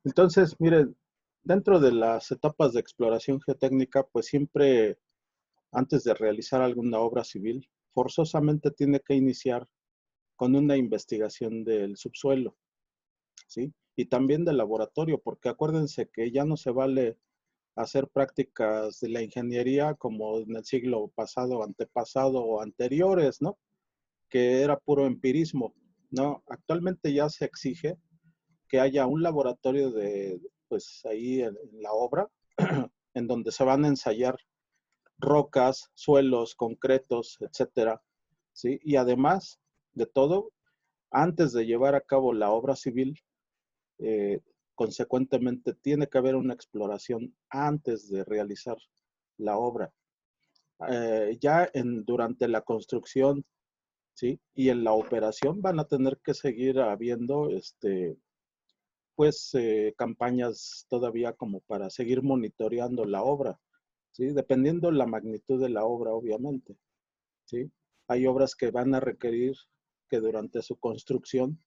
Entonces, miren, dentro de las etapas de exploración geotécnica, pues siempre antes de realizar alguna obra civil, forzosamente tiene que iniciar con una investigación del subsuelo, ¿sí? Y también del laboratorio, porque acuérdense que ya no se vale hacer prácticas de la ingeniería como en el siglo pasado, antepasado o anteriores, ¿no? Que era puro empirismo, ¿no? Actualmente ya se exige que haya un laboratorio de, pues ahí en la obra, en donde se van a ensayar rocas, suelos, concretos, etcétera, ¿sí? Y además de todo, antes de llevar a cabo la obra civil, eh, consecuentemente tiene que haber una exploración antes de realizar la obra. Durante la construcción, ¿sí? Y en la operación van a tener que seguir habiendo, campañas todavía como para seguir monitoreando la obra, ¿sí? Dependiendo la magnitud de la obra, obviamente, ¿sí? Hay obras que van a requerir que durante su construcción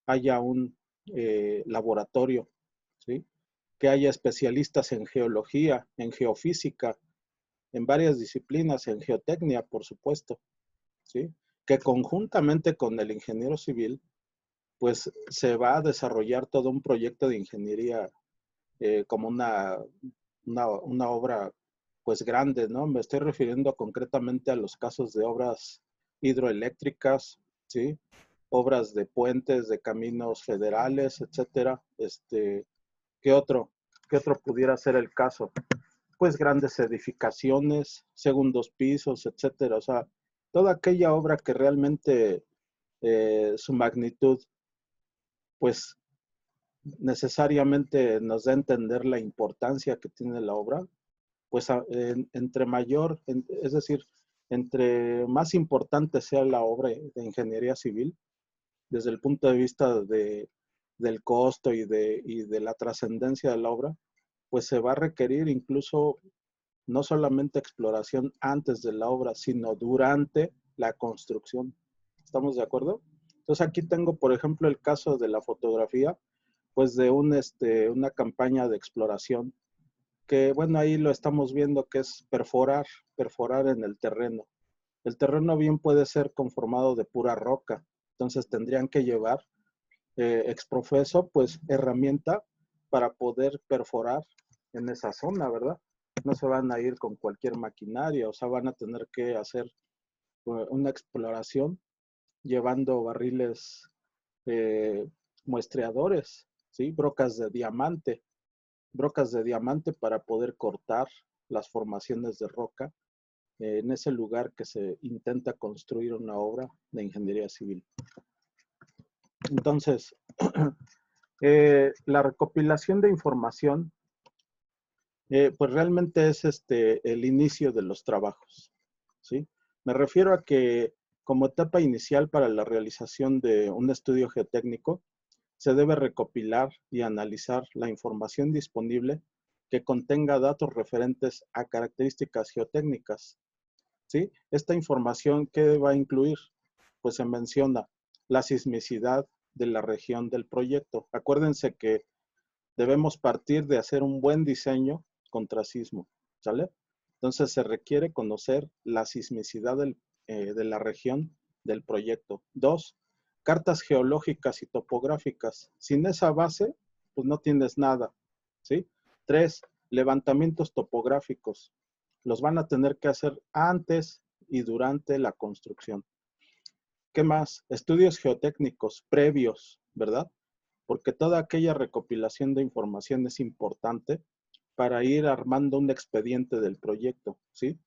haya un laboratorio, ¿sí? Que haya especialistas en geología, en geofísica, en varias disciplinas, en geotecnia, por supuesto, ¿sí? Que conjuntamente con el ingeniero civil, pues se va a desarrollar todo un proyecto de ingeniería como una obra pues grande, ¿no? Me estoy refiriendo concretamente a los casos de obras hidroeléctricas, ¿sí? Obras de puentes, de caminos federales, etcétera. ¿Qué otro? ¿Qué otro pudiera ser el caso? Pues grandes edificaciones, segundos pisos, etcétera. O sea, toda aquella obra que realmente su magnitud, pues necesariamente nos da a entender la importancia que tiene la obra, pues entre mayor, es decir, entre más importante sea la obra de ingeniería civil, desde el punto de vista del costo y de la trascendencia de la obra, pues se va a requerir incluso no solamente exploración antes de la obra, sino durante la construcción. ¿Estamos de acuerdo? Entonces aquí tengo, por ejemplo, el caso de la fotografía, pues de una campaña de exploración que, bueno, ahí lo estamos viendo que es perforar en el terreno. El terreno bien puede ser conformado de pura roca, entonces tendrían que llevar exprofeso, pues herramienta para poder perforar en esa zona, ¿verdad? No se van a ir con cualquier maquinaria, o sea, van a tener que hacer una exploración llevando barriles eh, muestreadores, ¿sí? Brocas de diamante para poder cortar las formaciones de roca en ese lugar que se intenta construir una obra de ingeniería civil. Entonces, la recopilación de información, pues realmente es el inicio de los trabajos, ¿sí? Me refiero a que como etapa inicial para la realización de un estudio geotécnico, se debe recopilar y analizar la información disponible que contenga datos referentes a características geotécnicas, ¿sí? Esta información, ¿qué va a incluir? Pues se menciona la sismicidad de la región del proyecto. Acuérdense que debemos partir de hacer un buen diseño contra sismo, ¿sale? Entonces se requiere conocer la sismicidad de la región del proyecto. 2, cartas geológicas y topográficas. Sin esa base, pues no tienes nada, ¿sí? 3, levantamientos topográficos. Los van a tener que hacer antes y durante la construcción. ¿Qué más? Estudios geotécnicos previos, ¿verdad? Porque toda aquella recopilación de información es importante para ir armando un expediente del proyecto, ¿sí?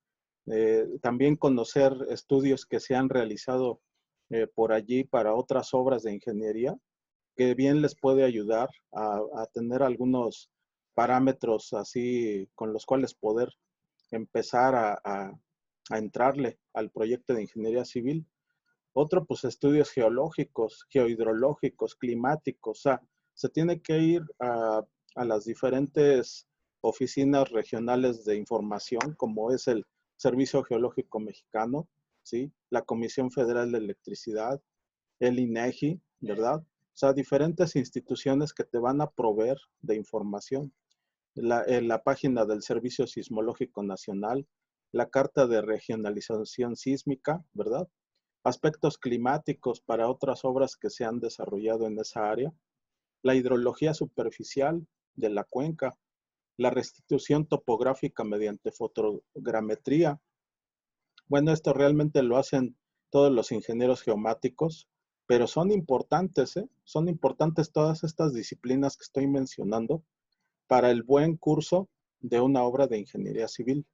También conocer estudios que se han realizado por allí para otras obras de ingeniería, que bien les puede ayudar a tener algunos parámetros así con los cuales poder empezar a entrarle al proyecto de ingeniería civil. Otro, pues estudios geológicos, geohidrológicos, climáticos, o sea, se tiene que ir a las diferentes oficinas regionales de información, como es el Servicio Geológico Mexicano, ¿sí? La Comisión Federal de Electricidad, el INEGI, ¿verdad? sea, diferentes instituciones que te van a proveer de información. La página del Servicio Sismológico Nacional, la Carta de Regionalización Sísmica, ¿verdad? Aspectos climáticos para otras obras que se han desarrollado en esa área, la hidrología superficial de la cuenca, la restitución topográfica mediante fotogrametría. Bueno, esto realmente lo hacen todos los ingenieros geomáticos, pero son importantes, ¿eh? Son importantes todas estas disciplinas que estoy mencionando para el buen curso de una obra de ingeniería civil.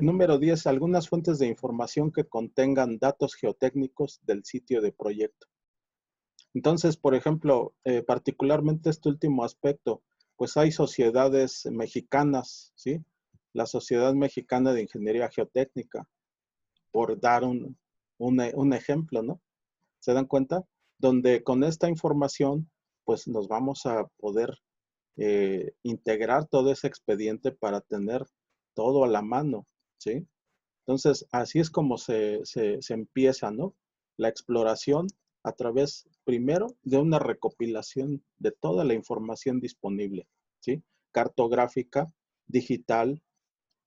Número 10, algunas fuentes de información que contengan datos geotécnicos del sitio de proyecto. Entonces, por ejemplo, particularmente este último aspecto, pues hay sociedades mexicanas, ¿sí? La Sociedad Mexicana de Ingeniería Geotécnica, por dar un ejemplo, ¿no? ¿Se dan cuenta? Donde con esta información, pues nos vamos a poder integrar todo ese expediente para tener todo a la mano, ¿sí? Entonces, así es como se empieza, ¿no? La exploración a través, primero, de una recopilación de toda la información disponible, ¿sí? Cartográfica, digital,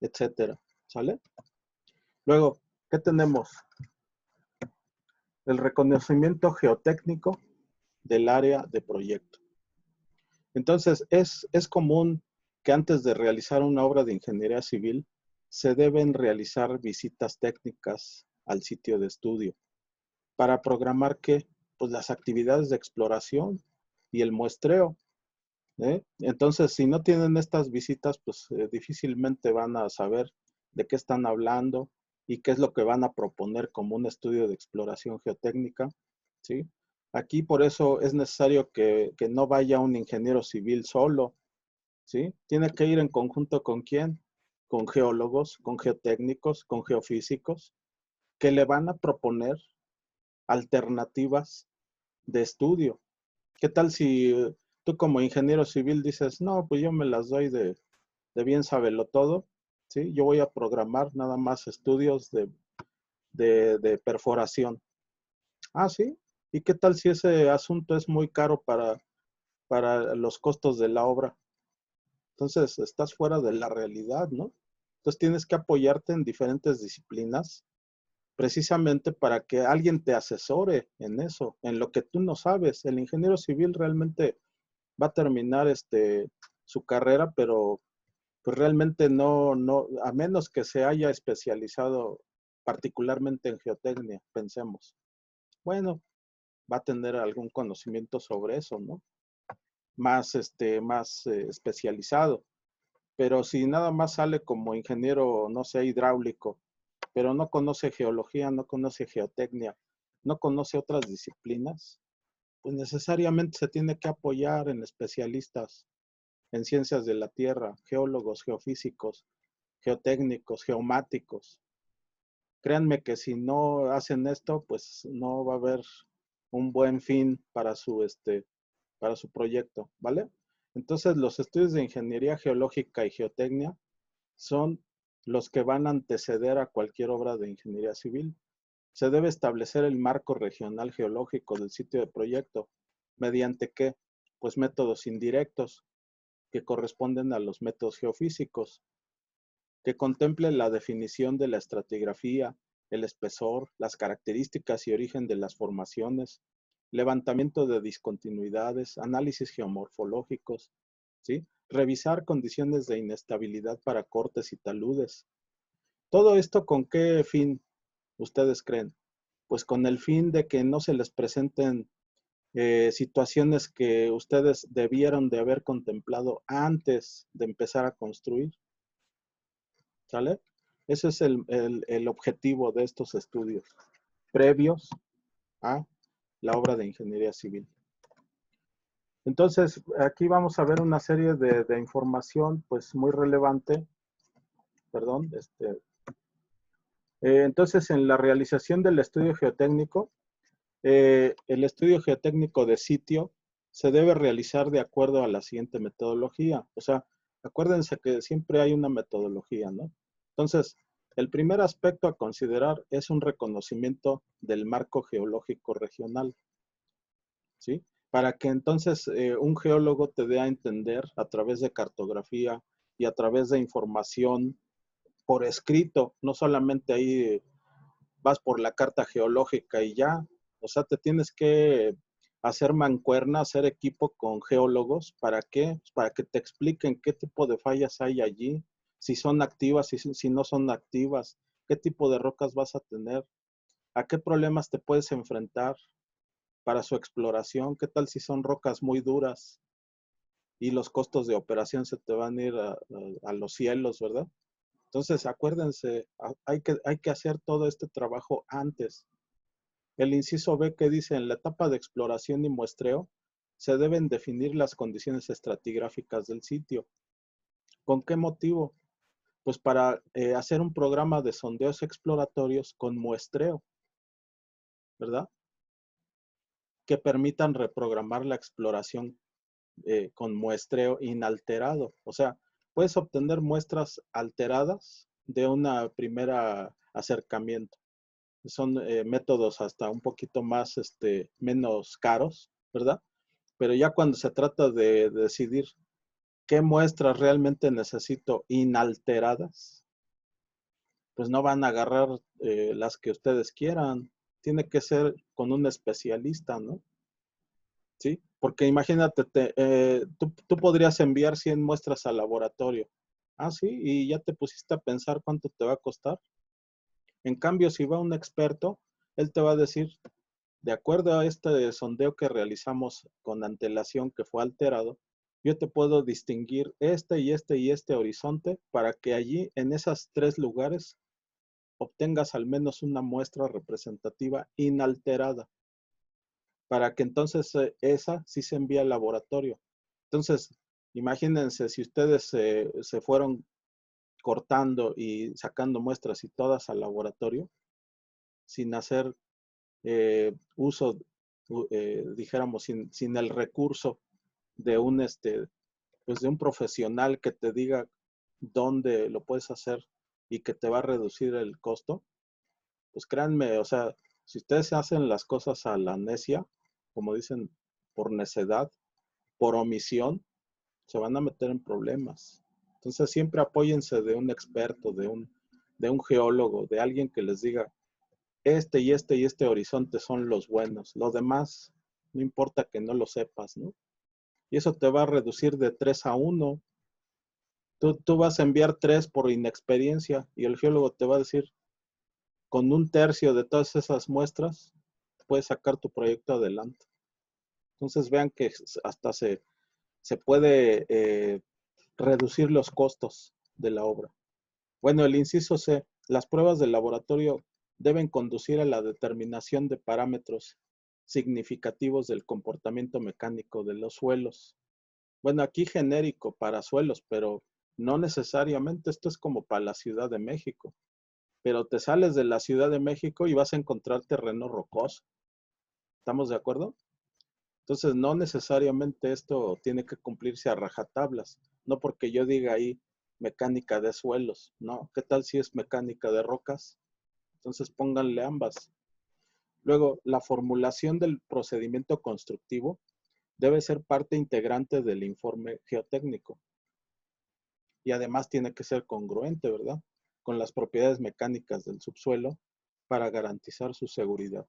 etcétera, ¿sale? Luego, ¿qué tenemos? El reconocimiento geotécnico del área de proyecto. Entonces, es común que antes de realizar una obra de ingeniería civil, se deben realizar visitas técnicas al sitio de estudio para programar ¿qué? Pues las actividades de exploración y el muestreo. Entonces, si no tienen estas visitas, pues difícilmente van a saber de qué están hablando y qué es lo que van a proponer como un estudio de exploración geotécnica, ¿sí? Aquí por eso es necesario que no vaya un ingeniero civil solo, ¿sí? Tiene que ir en conjunto con quién, con geólogos, con geotécnicos, con geofísicos, que le van a proponer alternativas de estudio. ¿Qué tal si tú como ingeniero civil dices, no, pues yo me las doy de bien sabelo todo, ¿sí? Yo voy a programar nada más estudios de perforación. Ah, sí. ¿Y qué tal si ese asunto es muy caro para los costos de la obra? Entonces, estás fuera de la realidad, ¿no? Entonces, tienes que apoyarte en diferentes disciplinas precisamente para que alguien te asesore en eso, en lo que tú no sabes. El ingeniero civil realmente va a terminar su carrera, pero pues realmente no, a menos que se haya especializado particularmente en geotecnia, pensemos. Bueno, va a tener algún conocimiento sobre eso, ¿no? Más especializado. Pero si nada más sale como ingeniero, no sé, hidráulico, pero no conoce geología, no conoce geotecnia, no conoce otras disciplinas, pues necesariamente se tiene que apoyar en especialistas en ciencias de la tierra, geólogos, geofísicos, geotécnicos, geomáticos. Créanme que si no hacen esto, pues no va a haber un buen fin para su proyecto, ¿vale? Entonces, los estudios de ingeniería geológica y geotecnia son los que van a anteceder a cualquier obra de ingeniería civil. Se debe establecer el marco regional geológico del sitio de proyecto. ¿Mediante qué? Pues métodos indirectos que corresponden a los métodos geofísicos, que contemple la definición de la estratigrafía, el espesor, las características y origen de las formaciones, levantamiento de discontinuidades, análisis geomorfológicos, ¿sí? Revisar condiciones de inestabilidad para cortes y taludes. ¿Todo esto con qué fin ustedes creen? Pues con el fin de que no se les presenten situaciones que ustedes debieron de haber contemplado antes de empezar a construir. ¿Sale? Ese es el objetivo de estos estudios previos a la obra de ingeniería civil. Entonces, aquí vamos a ver una serie de información pues muy relevante. Perdón. Entonces, en la realización del estudio geotécnico, el estudio geotécnico de sitio se debe realizar de acuerdo a la siguiente metodología. O sea, acuérdense que siempre hay una metodología, ¿no? Entonces, el primer aspecto a considerar es un reconocimiento del marco geológico regional, ¿sí? para que entonces un geólogo te dé a entender a través de cartografía y a través de información por escrito, no solamente ahí vas por la carta geológica y ya, o sea, te tienes que hacer mancuerna, hacer equipo con geólogos, ¿para qué? Pues para que te expliquen qué tipo de fallas hay allí, si son activas, si no son activas, qué tipo de rocas vas a tener, a qué problemas te puedes enfrentar para su exploración, qué tal si son rocas muy duras y los costos de operación se te van a ir a los cielos, ¿verdad? Entonces, acuérdense, hay que hacer todo este trabajo antes. El inciso B que dice, en la etapa de exploración y muestreo, se deben definir las condiciones estratigráficas del sitio. ¿Con qué motivo? Pues para hacer un programa de sondeos exploratorios con muestreo, ¿verdad? Que permitan reprogramar la exploración con muestreo inalterado. O sea, puedes obtener muestras alteradas de una primera acercamiento. Son métodos hasta un poquito más, menos caros, ¿verdad? Pero ya cuando se trata de decidir qué muestras realmente necesito inalteradas, pues no van a agarrar las que ustedes quieran. Tiene que ser con un especialista, ¿no? ¿Sí? Porque imagínate, tú podrías enviar 100 muestras al laboratorio. Ah, sí, y ya te pusiste a pensar cuánto te va a costar. En cambio, si va un experto, él te va a decir, de acuerdo a este sondeo que realizamos con antelación que fue alterado, yo te puedo distinguir este y este y este horizonte para que allí, en esos 3 lugares, obtengas al menos una muestra representativa inalterada, para que entonces esa sí se envíe al laboratorio. Entonces, imagínense si ustedes se fueron cortando y sacando muestras y todas al laboratorio, sin hacer uso, dijéramos, sin el recurso de pues de un profesional que te diga dónde lo puedes hacer y que te va a reducir el costo, pues créanme, o sea, si ustedes hacen las cosas a la necia, como dicen, por necedad, por omisión, se van a meter en problemas. Entonces siempre apóyense de un experto, de un geólogo, de alguien que les diga, este y este y este horizonte son los buenos. Lo demás, no importa que no lo sepas, ¿no? Y eso te va a reducir de 3 a 1. Tú vas a enviar 3 por inexperiencia y el geólogo te va a decir, con 1/3 de todas esas muestras, puedes sacar tu proyecto adelante. Entonces vean que hasta se puede reducir los costos de la obra. Bueno, el inciso C, las pruebas del laboratorio deben conducir a la determinación de parámetros significativos del comportamiento mecánico de los suelos. Bueno, aquí genérico para suelos, pero no necesariamente, esto es como para la Ciudad de México. Pero te sales de la Ciudad de México y vas a encontrar terreno rocoso. ¿Estamos de acuerdo? Entonces, no necesariamente esto tiene que cumplirse a rajatablas. No porque yo diga ahí mecánica de suelos, ¿no? ¿Qué tal si es mecánica de rocas? Entonces, pónganle ambas. Luego, la formulación del procedimiento constructivo debe ser parte integrante del informe geotécnico. Y además tiene que ser congruente, ¿verdad? Con las propiedades mecánicas del subsuelo para garantizar su seguridad.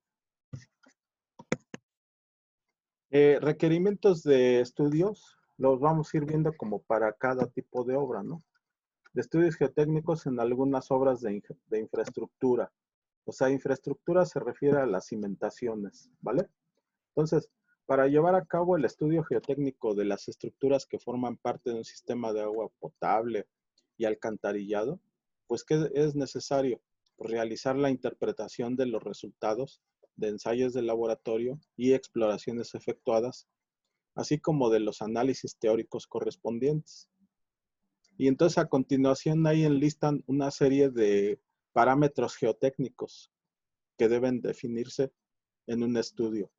Requerimientos de estudios los vamos a ir viendo como para cada tipo de obra, ¿no? De estudios geotécnicos en algunas obras de infraestructura. O sea, infraestructura se refiere a las cimentaciones, ¿vale? Entonces, para llevar a cabo el estudio geotécnico de las estructuras que forman parte de un sistema de agua potable y alcantarillado, pues ¿qué es necesario? Pues realizar la interpretación de los resultados de ensayos de laboratorio y exploraciones efectuadas, así como de los análisis teóricos correspondientes. Y entonces a continuación ahí enlistan una serie de parámetros geotécnicos que deben definirse en un estudio.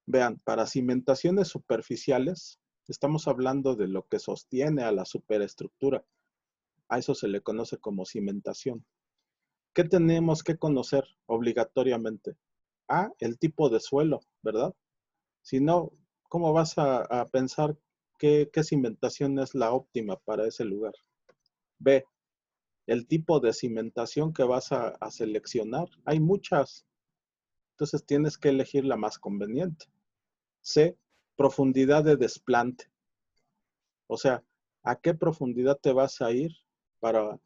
Vean, para cimentaciones superficiales, estamos hablando de lo que sostiene a la superestructura. A eso se le conoce como cimentación. ¿Qué tenemos que conocer obligatoriamente? El tipo de suelo, ¿verdad? Si no, ¿cómo vas a pensar qué cimentación es la óptima para ese lugar? B, el tipo de cimentación que vas a seleccionar. Hay muchas, entonces tienes que elegir la más conveniente. C, profundidad de desplante. O sea, ¿a qué profundidad te vas a ir para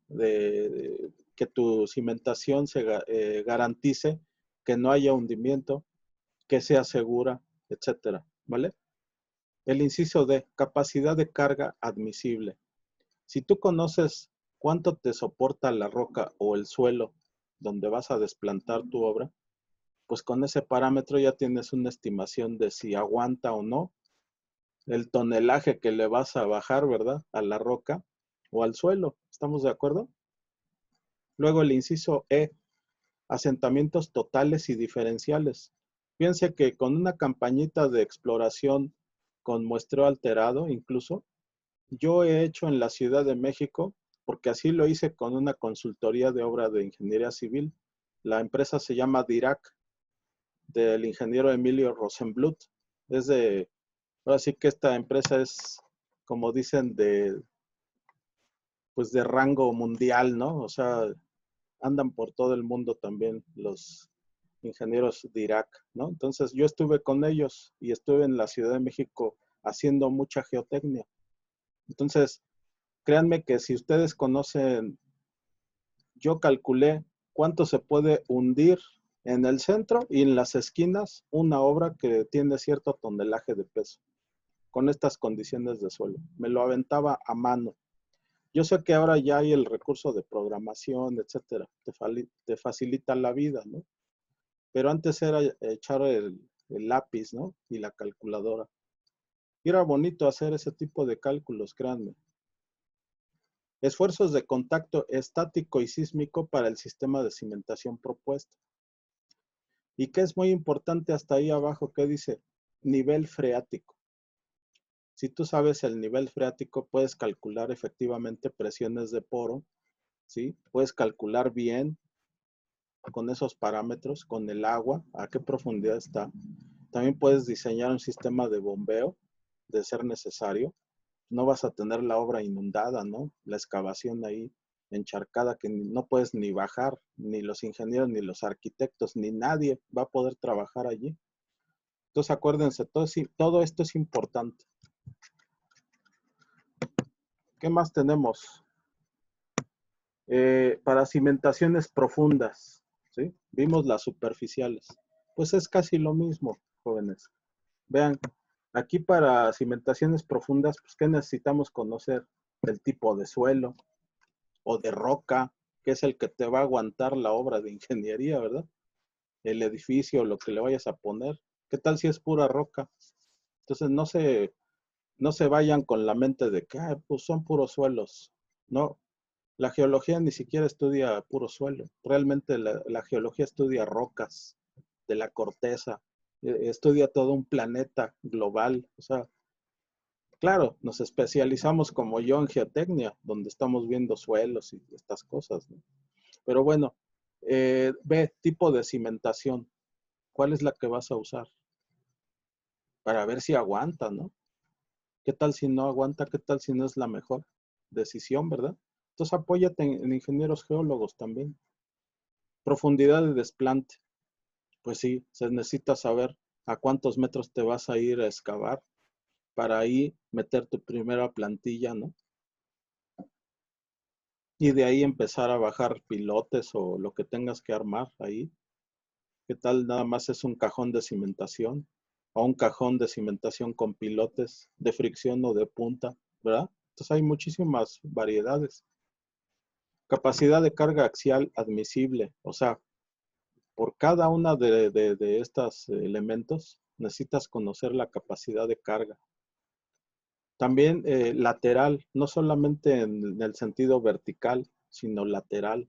que tu cimentación se garantice que no haya hundimiento, que sea segura, etcétera? ¿Vale? El inciso D, capacidad de carga admisible. Si tú conoces cuánto te soporta la roca o el suelo donde vas a desplantar tu obra, pues con ese parámetro ya tienes una estimación de si aguanta o no el tonelaje que le vas a bajar, ¿verdad? A la roca o al suelo. ¿Estamos de acuerdo? Luego el inciso E, asentamientos totales y diferenciales. Piense que con una campañita de exploración con muestreo alterado, incluso, yo he hecho en la Ciudad de México, porque así lo hice con una consultoría de obra de ingeniería civil. La empresa se llama DIRAC, del ingeniero Emilio Rosenblut. Es de, ahora sí que esta empresa es, como dicen, pues de rango mundial, ¿no? O sea, andan por todo el mundo también los ingenieros de Irak, ¿no? Entonces yo estuve con ellos y estuve en la Ciudad de México haciendo mucha geotecnia. Entonces, créanme que si ustedes conocen, yo calculé cuánto se puede hundir en el centro y en las esquinas una obra que tiene cierto tonelaje de peso con estas condiciones de suelo. Me lo aventaba a mano. Yo sé que ahora ya hay el recurso de programación, etcétera. Te facilita la vida, ¿no? Pero antes era echar el lápiz, ¿no? Y la calculadora. Y era bonito hacer ese tipo de cálculos, créanme. Esfuerzos de contacto estático y sísmico para el sistema de cimentación propuesto. Y que es muy importante hasta ahí abajo, que dice nivel freático. Si tú sabes el nivel freático, puedes calcular efectivamente presiones de poro, ¿sí? Puedes calcular bien con esos parámetros, con el agua, a qué profundidad está. También puedes diseñar un sistema de bombeo, de ser necesario. No vas a tener la obra inundada, ¿no? La excavación ahí encharcada que no puedes ni bajar, ni los ingenieros, ni los arquitectos, ni nadie va a poder trabajar allí. Entonces acuérdense, todo esto es importante. ¿Qué más tenemos? Para cimentaciones profundas, ¿sí? Vimos las superficiales. Pues es casi lo mismo, jóvenes. Vean, aquí para cimentaciones profundas, pues ¿qué necesitamos conocer? El tipo de suelo o de roca, que es el que te va a aguantar la obra de ingeniería, ¿verdad? El edificio, lo que le vayas a poner. ¿Qué tal si es pura roca? Entonces no se vayan con la mente de que pues son puros suelos. No, la geología ni siquiera estudia puro suelo. Realmente la geología estudia rocas de la corteza, estudia todo un planeta global. O sea, claro, nos especializamos como yo en geotecnia, donde estamos viendo suelos y estas cosas, ¿no? Pero bueno, ve tipo de cimentación. ¿Cuál es la que vas a usar? Para ver si aguanta, ¿no? ¿Qué tal si no aguanta? ¿Qué tal si no es la mejor decisión, verdad? Entonces apóyate en ingenieros geólogos también. Profundidad de desplante. Pues sí, se necesita saber a cuántos metros te vas a ir a excavar para ahí meter tu primera plantilla, ¿no? Y de ahí empezar a bajar pilotes o lo que tengas que armar ahí. ¿Qué tal nada más es un cajón de cimentación o un cajón de cimentación con pilotes de fricción o de punta, ¿verdad? Entonces hay muchísimas variedades. Capacidad de carga axial admisible, o sea, por cada una de estos elementos necesitas conocer la capacidad de carga. También lateral, no solamente en el sentido vertical, sino lateral.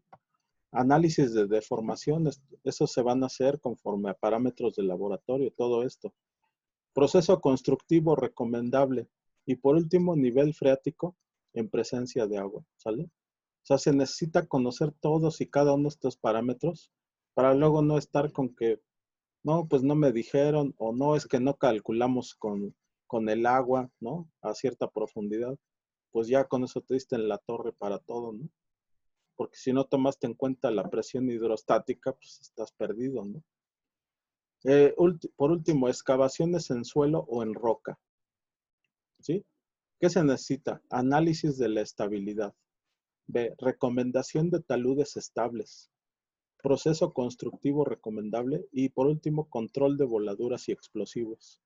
Análisis de deformaciones, eso se van a hacer conforme a parámetros de laboratorio, todo esto. Proceso constructivo recomendable. Y por último, nivel freático en presencia de agua, ¿sale? O sea, se necesita conocer todos y cada uno de estos parámetros para luego no estar con que no, pues no me dijeron, o no, es que no calculamos con el agua, ¿no? A cierta profundidad. Pues ya con eso te diste en la torre para todo, ¿no? Porque si no tomaste en cuenta la presión hidrostática, pues estás perdido, ¿no? Por último, excavaciones en suelo o en roca, ¿sí? ¿Qué se necesita? Análisis de la estabilidad. B. Recomendación de taludes estables. Proceso constructivo recomendable. Y por último, control de voladuras y explosivos.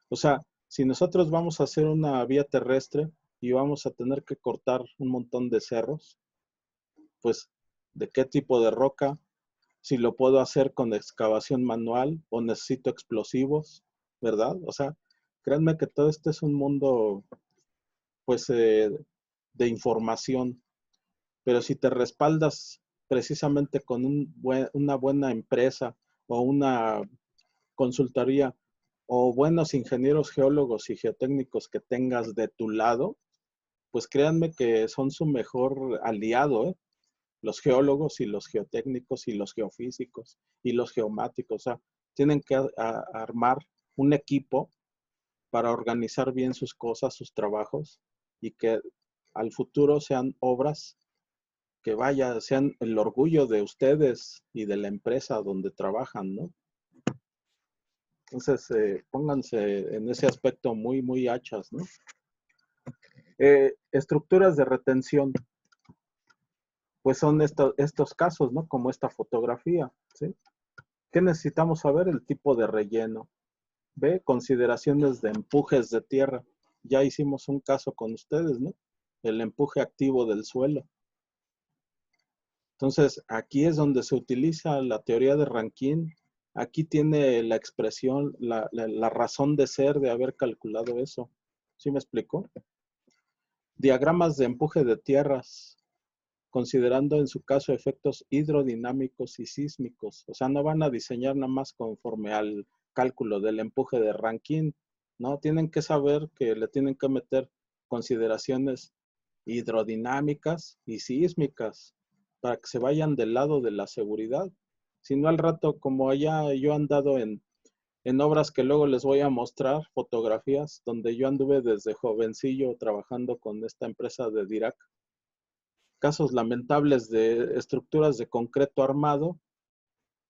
O sea, si nosotros vamos a hacer una vía terrestre y vamos a tener que cortar un montón de cerros, pues, ¿de qué tipo de roca? Si lo puedo hacer con excavación manual o necesito explosivos, ¿verdad? O sea, créanme que todo este es un mundo, pues, de información, pero si te respaldas precisamente con una buena empresa o una consultoría o buenos ingenieros geólogos y geotécnicos que tengas de tu lado, pues créanme que son su mejor aliado, ¿eh? Los geólogos y los geotécnicos y los geofísicos y los geomáticos. O sea, tienen que armar un equipo para organizar bien sus cosas, sus trabajos y que al futuro sean obras que vaya, sean el orgullo de ustedes y de la empresa donde trabajan, ¿no? Entonces, pónganse en ese aspecto muy, muy hachas, ¿no? Estructuras de retención, pues son estos casos, ¿no? Como esta fotografía, ¿sí? ¿Qué necesitamos saber? El tipo de relleno. B, consideraciones de empujes de tierra. Ya hicimos un caso con ustedes, ¿no? El empuje activo del suelo. Entonces, aquí es donde se utiliza la teoría de Rankine. Aquí tiene la expresión, la razón de ser de haber calculado eso. ¿Sí me explico? Diagramas de empuje de tierras, considerando en su caso efectos hidrodinámicos y sísmicos. O sea, no van a diseñar nada más conforme al cálculo del empuje de Rankine, ¿no? Tienen que saber que le tienen que meter consideraciones hidrodinámicas y sísmicas para que se vayan del lado de la seguridad. Si no al rato, como allá yo he andado en obras que luego les voy a mostrar, fotografías, donde yo anduve desde jovencillo trabajando con esta empresa de Dirac, casos lamentables de estructuras de concreto armado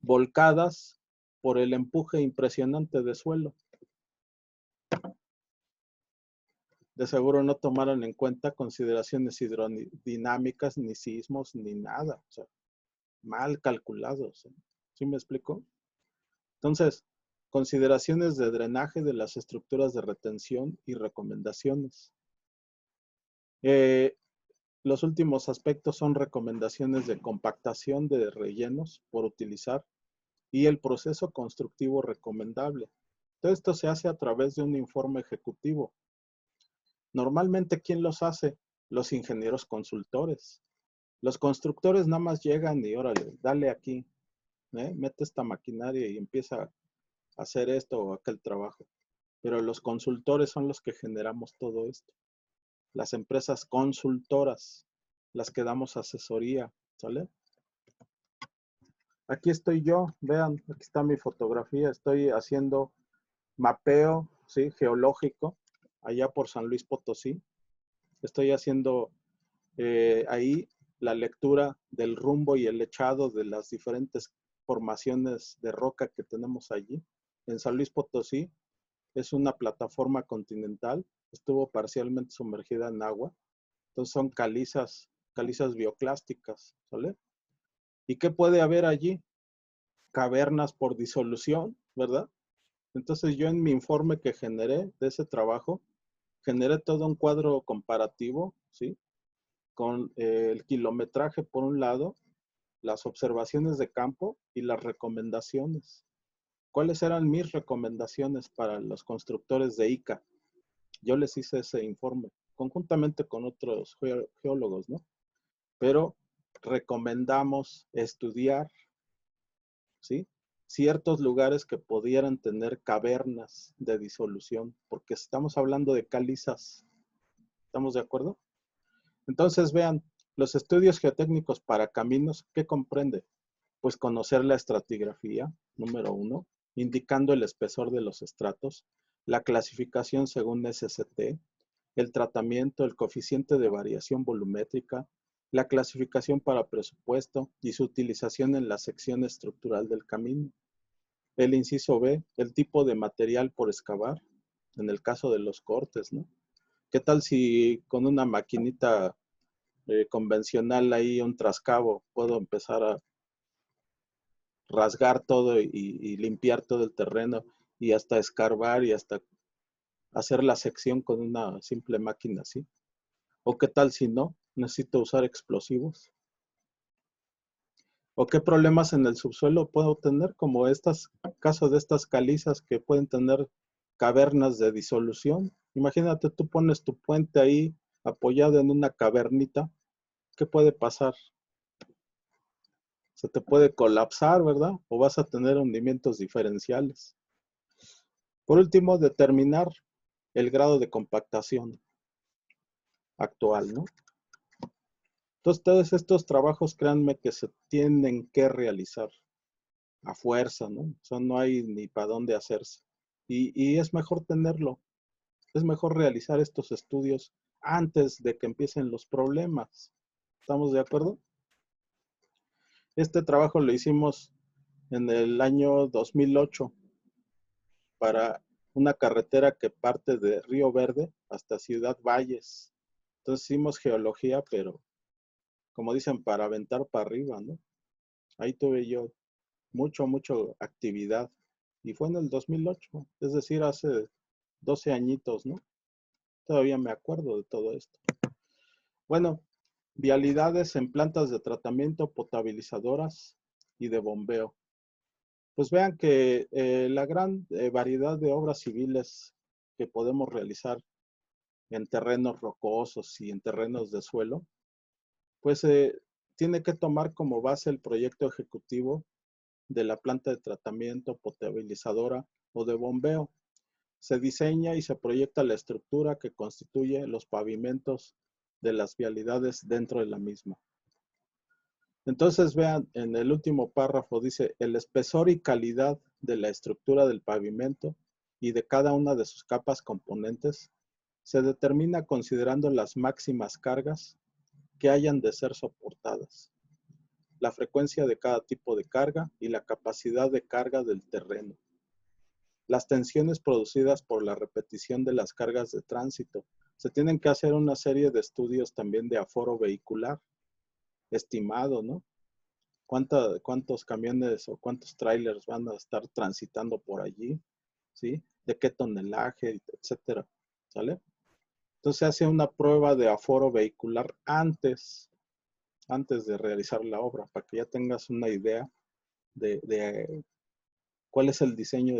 volcadas por el empuje impresionante de suelo. De seguro no tomaron en cuenta consideraciones hidrodinámicas, ni sismos, ni nada. O sea, mal calculados. ¿Sí me explico? Entonces, consideraciones de drenaje de las estructuras de retención y recomendaciones. Los últimos aspectos son recomendaciones de compactación de rellenos por utilizar y el proceso constructivo recomendable. Todo esto se hace a través de un informe ejecutivo. Normalmente, ¿quién los hace? Los ingenieros consultores. Los constructores nada más llegan y órale, dale aquí, mete esta maquinaria y empieza a hacer esto o aquel trabajo. Pero los consultores son los que generamos todo esto. Las empresas consultoras, las que damos asesoría, ¿sale? Aquí estoy yo, vean, aquí está mi fotografía, estoy haciendo mapeo, ¿sí? Geológico, allá por San Luis Potosí. Estoy haciendo ahí la lectura del rumbo y el echado de las diferentes formaciones de roca que tenemos allí. En San Luis Potosí es una plataforma continental, estuvo parcialmente sumergida en agua, entonces son calizas bioclásticas, ¿sale? ¿Y qué puede haber allí? Cavernas por disolución, ¿verdad? Entonces yo en mi informe que generé de ese trabajo, generé todo un cuadro comparativo, ¿sí? Con el kilometraje por un lado, las observaciones de campo y las recomendaciones. ¿Cuáles eran mis recomendaciones para los constructores de ICA? Yo les hice ese informe, conjuntamente con otros geólogos, ¿no? Pero recomendamos estudiar, ¿sí? Ciertos lugares que pudieran tener cavernas de disolución, porque estamos hablando de calizas. ¿Estamos de acuerdo? Entonces, vean, los estudios geotécnicos para caminos, ¿qué comprende? Pues conocer la estratigrafía, número uno, indicando el espesor de los estratos, la clasificación según SST, el tratamiento, el coeficiente de variación volumétrica, la clasificación para presupuesto y su utilización en la sección estructural del camino. El inciso B, el tipo de material por excavar, en el caso de los cortes, ¿no? ¿Qué tal si con una maquinita convencional ahí, un trascabo, puedo empezar a rasgar todo y limpiar todo el terreno y hasta escarbar y hasta hacer la sección con una simple máquina así? ¿O qué tal si no? Necesito usar explosivos. ¿O qué problemas en el subsuelo puedo tener? Como caso de estas calizas que pueden tener cavernas de disolución. Imagínate, tú pones tu puente ahí apoyado en una cavernita. ¿Qué puede pasar? Se te puede colapsar, ¿verdad? O vas a tener hundimientos diferenciales. Por último, determinar el grado de compactación actual, ¿no? Entonces, todos estos trabajos, créanme que se tienen que realizar a fuerza, ¿no? O sea, no hay ni para dónde hacerse. Y es mejor tenerlo, es mejor realizar estos estudios antes de que empiecen los problemas. ¿Estamos de acuerdo? Este trabajo lo hicimos en el año 2008 para una carretera que parte de Río Verde hasta Ciudad Valles. Entonces hicimos geología, pero como dicen, para aventar para arriba, ¿no? Ahí tuve yo mucho actividad. Y fue en el 2008, es decir, hace 12 añitos, ¿no? Todavía me acuerdo de todo esto. Bueno, vialidades en plantas de tratamiento, potabilizadoras y de bombeo. Pues vean que la gran variedad de obras civiles que podemos realizar en terrenos rocosos y en terrenos de suelo, pues tiene que tomar como base el proyecto ejecutivo de la planta de tratamiento, potabilizadora o de bombeo. Se diseña y se proyecta la estructura que constituye los pavimentos de las vialidades dentro de la misma. Entonces vean, en el último párrafo dice, el espesor y calidad de la estructura del pavimento y de cada una de sus capas componentes se determina considerando las máximas cargas que hayan de ser soportadas, la frecuencia de cada tipo de carga y la capacidad de carga del terreno. Las tensiones producidas por la repetición de las cargas de tránsito. Se tienen que hacer una serie de estudios también de aforo vehicular, estimado, ¿no? ¿Cuántos camiones o cuántos trailers van a estar transitando por allí? ¿Sí? ¿De qué tonelaje, etcétera? ¿Sale? Entonces se hace una prueba de aforo vehicular antes de realizar la obra, para que ya tengas una idea de cuál es el diseño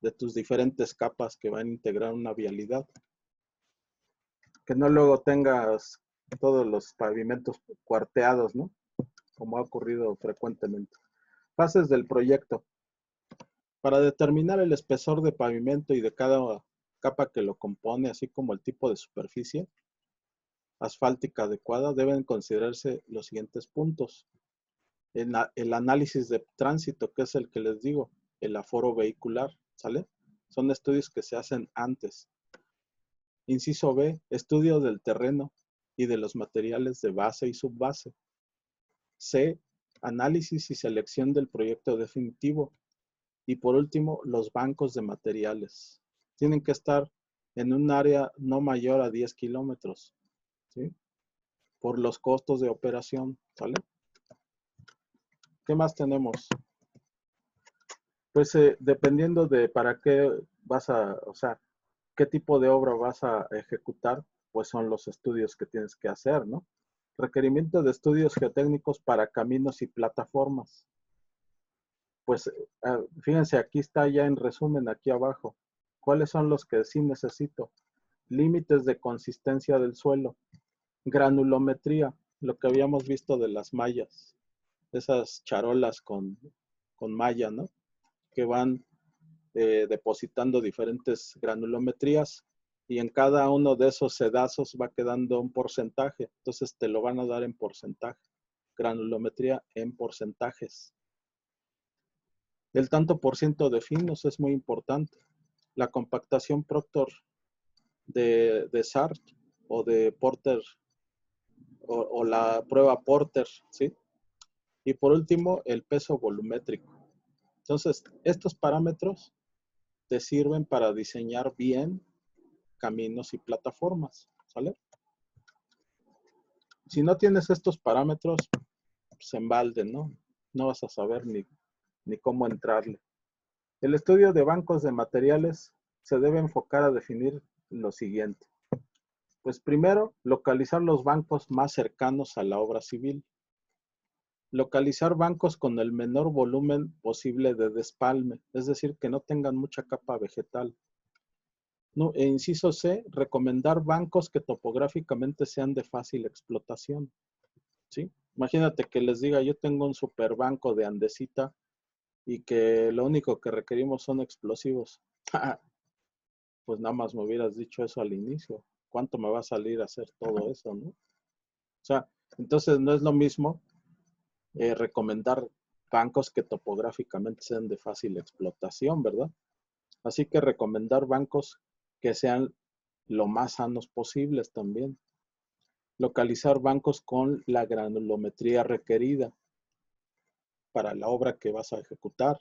de tus diferentes capas que van a integrar una vialidad. Que no luego tengas todos los pavimentos cuarteados, ¿no? Como ha ocurrido frecuentemente. Fases del proyecto. Para determinar el espesor de pavimento y de cada capa que lo compone, así como el tipo de superficie asfáltica adecuada, deben considerarse los siguientes puntos. El análisis de tránsito, que es el que les digo, el aforo vehicular, ¿sale? Son estudios que se hacen antes. Inciso B, estudio del terreno y de los materiales de base y subbase. C, análisis y selección del proyecto definitivo. Y por último, los bancos de materiales. Tienen que estar en un área no mayor a 10 kilómetros, ¿sí? Por los costos de operación, ¿sale? ¿Qué más tenemos? Pues dependiendo de para qué o sea, qué tipo de obra vas a ejecutar, pues son los estudios que tienes que hacer, ¿no? Requerimiento de estudios geotécnicos para caminos y plataformas. Pues fíjense, aquí está ya en resumen, aquí abajo. ¿Cuáles son los que sí necesito? Límites de consistencia del suelo, granulometría, lo que habíamos visto de las mallas, esas charolas con malla, ¿no? Que van depositando diferentes granulometrías y en cada uno de esos sedazos va quedando un porcentaje. Entonces te lo van a dar en porcentaje. Granulometría en porcentajes. El tanto por ciento de finos es muy importante. La compactación Proctor de SART o de Porter o la prueba Porter, ¿sí? Y por último, el peso volumétrico. Entonces, estos parámetros te sirven para diseñar bien caminos y plataformas, ¿sale? Si no tienes estos parámetros, pues en balde, ¿no? No vas a saber ni cómo entrarle. El estudio de bancos de materiales se debe enfocar a definir lo siguiente. Pues primero, localizar los bancos más cercanos a la obra civil. Localizar bancos con el menor volumen posible de despalme, es decir, que no tengan mucha capa vegetal. No, e inciso C, recomendar bancos que topográficamente sean de fácil explotación. ¿Sí? Imagínate que les diga, yo tengo un super banco de andesita y que lo único que requerimos son explosivos. Pues nada más me hubieras dicho eso al inicio. ¿Cuánto me va a salir a hacer todo eso, no? O sea, entonces no es lo mismo recomendar bancos que topográficamente sean de fácil explotación, ¿verdad? Así que recomendar bancos que sean lo más sanos posibles también. Localizar bancos con la granulometría requerida para la obra que vas a ejecutar.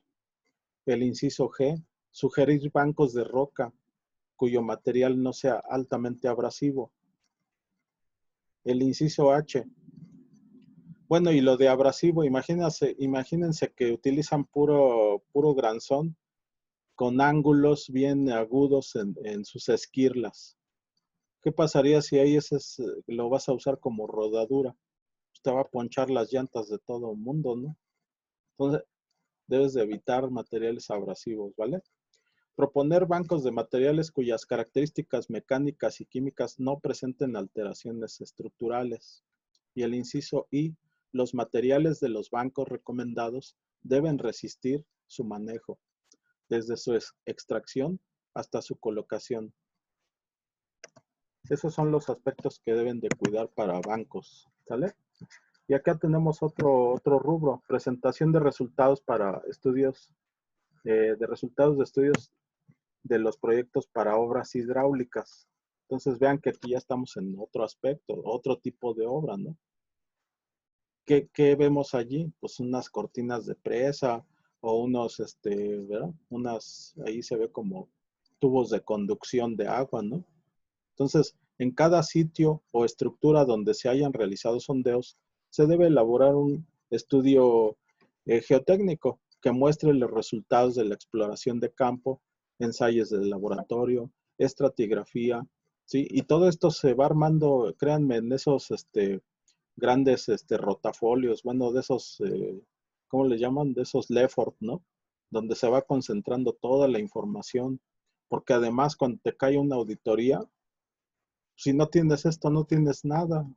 El inciso G, sugerir bancos de roca cuyo material no sea altamente abrasivo. El inciso H, bueno, y lo de abrasivo, imagínense que utilizan puro granzón con ángulos bien agudos en sus esquirlas. ¿Qué pasaría si ahí lo vas a usar como rodadura? Te va a ponchar las llantas de todo el mundo, ¿no? Entonces, debes de evitar materiales abrasivos, ¿vale? Proponer bancos de materiales cuyas características mecánicas y químicas no presenten alteraciones estructurales. Y el inciso I, los materiales de los bancos recomendados deben resistir su manejo, desde su extracción hasta su colocación. Esos son los aspectos que deben de cuidar para bancos, ¿sale? Y acá tenemos otro rubro, presentación de resultados para estudios, de resultados de estudios de los proyectos para obras hidráulicas. Entonces vean que aquí ya estamos en otro aspecto, otro tipo de obra, ¿no? ¿Qué vemos allí? Pues unas cortinas de presa o unos, ¿verdad? Ahí se ve como tubos de conducción de agua, ¿no? Entonces, en cada sitio o estructura donde se hayan realizado sondeos, se debe elaborar un estudio geotécnico que muestre los resultados de la exploración de campo, ensayos del laboratorio, estratigrafía, ¿sí? Y todo esto se va armando, créanme, en esos grandes rotafolios, bueno, de esos, ¿cómo le llaman? De esos Lefort, ¿no? Donde se va concentrando toda la información, porque además cuando te cae una auditoría, si no tienes esto, no tienes nada.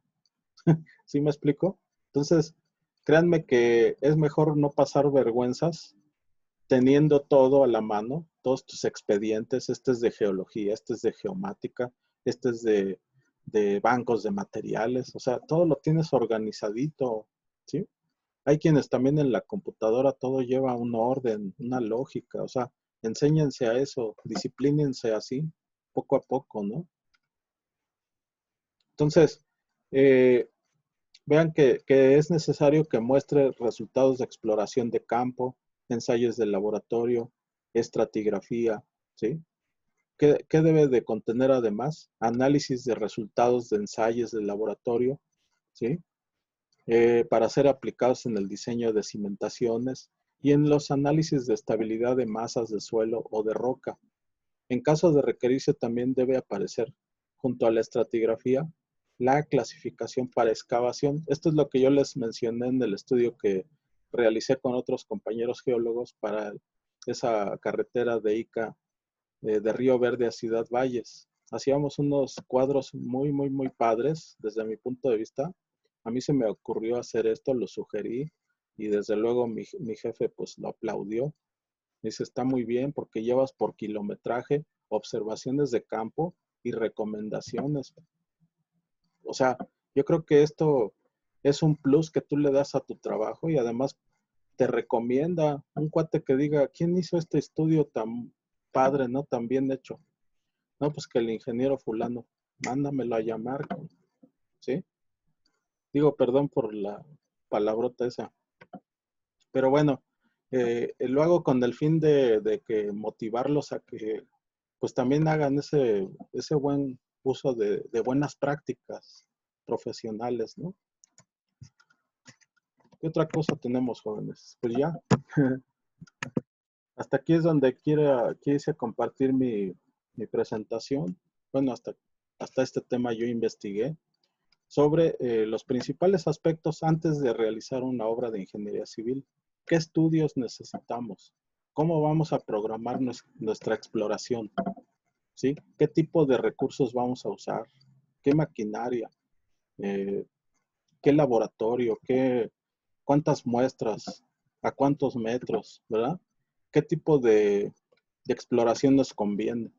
¿Sí me explico? Entonces, créanme que es mejor no pasar vergüenzas teniendo todo a la mano, todos tus expedientes. Este es de geología, este es de geomática, este es de bancos de materiales, o sea, todo lo tienes organizadito, ¿sí? Hay quienes también en la computadora todo lleva un orden, una lógica, o sea, enséñense a eso, disciplínense así, poco a poco, ¿no? Entonces, eh, vean que es necesario que muestre resultados de exploración de campo, ensayos de laboratorio, estratigrafía, ¿sí? ¿Qué debe de contener además? Análisis de resultados de ensayos de laboratorio, ¿sí? Para ser aplicados en el diseño de cimentaciones y en los análisis de estabilidad de masas de suelo o de roca. En caso de requerirse también debe aparecer junto a la estratigrafía la clasificación para excavación. Esto es lo que yo les mencioné en el estudio que realicé con otros compañeros geólogos para esa carretera de Ica de Río Verde a Ciudad Valles. Hacíamos unos cuadros muy padres desde mi punto de vista. A mí se me ocurrió hacer esto, lo sugerí y desde luego mi jefe pues lo aplaudió. Dice, está muy bien porque llevas por kilometraje observaciones de campo y recomendaciones. O sea, yo creo que esto es un plus que tú le das a tu trabajo y además te recomienda un cuate que diga, ¿quién hizo este estudio tan padre, no? Tan bien hecho. No, pues que el ingeniero fulano, mándamelo a llamar, ¿sí? Digo, perdón por la palabrota esa. Pero bueno, lo hago con el fin de que motivarlos a que pues también hagan ese buen uso de buenas prácticas profesionales, ¿no? ¿Qué otra cosa tenemos, jóvenes? Pues ya, hasta aquí es donde quise compartir mi presentación. Bueno, hasta este tema yo investigué sobre los principales aspectos antes de realizar una obra de ingeniería civil. ¿Qué estudios necesitamos? ¿Cómo vamos a programar nuestra exploración? ¿Sí? ¿Qué tipo de recursos vamos a usar? ¿Qué maquinaria? Eh, ¿Qué laboratorio? ¿Cuántas muestras? ¿A cuántos metros? ¿Verdad? ¿Qué tipo de exploración nos conviene?